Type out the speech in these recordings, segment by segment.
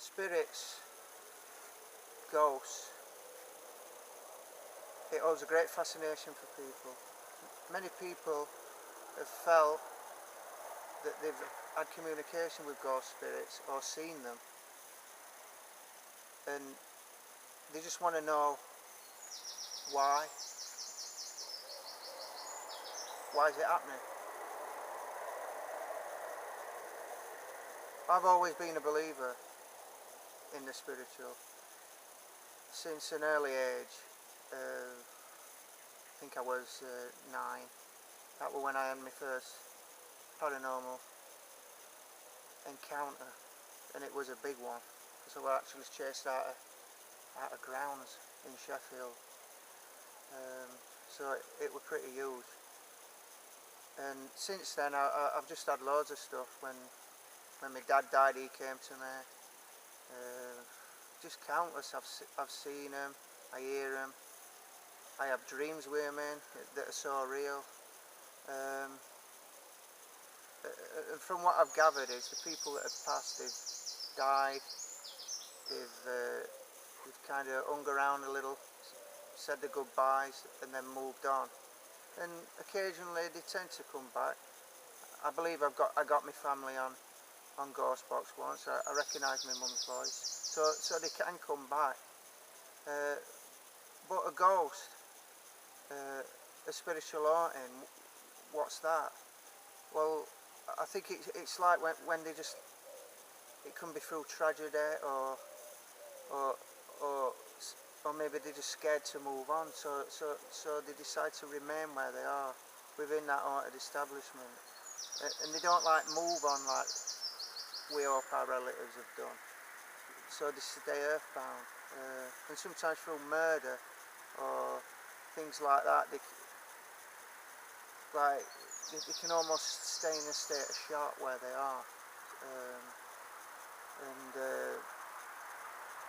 spirits, ghosts, it holds a great fascination for people. Many people have felt that they've had communication with ghost spirits or seen them, and they just want to know why. Why is it happening? I've always been a believer in the spiritual since an early age. I think I was 9. That was when I had my first paranormal encounter, and it was a big one, because I was actually chased out of grounds in Sheffield. So it was pretty huge, and since then I've just had loads of stuff. When my dad died, he came to me. Just countless. I've seen him, I hear him, I have dreams with him that are so real. And from what I've gathered is the people that have passed, they've died, they've kind of hung around a little, said their goodbyes and then moved on. And occasionally they tend to come back. I believe I got my family on Ghostbox once. I recognise my mum's voice, so they can come back. But a ghost, a spiritual haunting, what's that? Well, I think it's like when they just, it can be through tragedy or maybe they're just scared to move on, so they decide to remain where they are within that haunted establishment, and they don't like move on like we hope our relatives have done. So they stay earthbound, and sometimes through murder or things like that, they can almost stay in a state of shock where they are.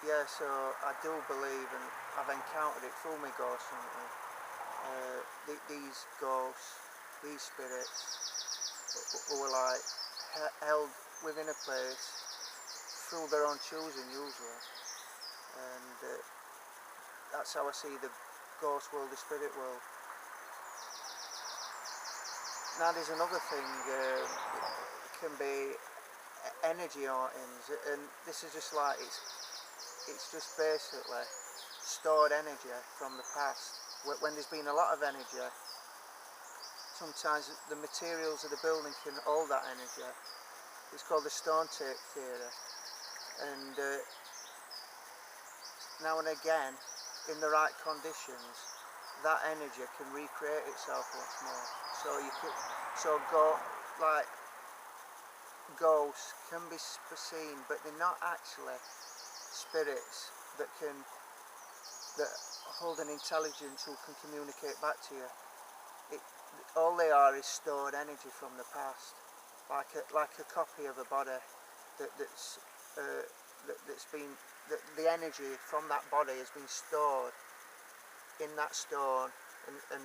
Yeah, so I do believe, and I've encountered it through my ghost hunting. These ghosts, these spirits, who are like held within a place through their own choosing usually, and that's how I see the ghost world, the spirit world. Now there's another thing, it can be energy hauntings, and this is just like, it's just basically stored energy from the past. When there's been a lot of energy, sometimes the materials of the building can hold that energy. It's called the stone tape theory, and now and again, in the right conditions, that energy can recreate itself once more. So ghosts can be seen, but they're not actually spirits that hold an intelligence who can communicate back to you. All they are is stored energy from the past, like a copy of a body that's been, the energy from that body has been stored in that stone, and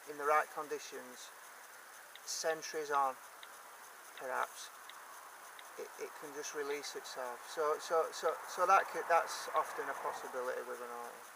in the right conditions, centuries on, perhaps, it can just release itself. So that's often a possibility with an haunting.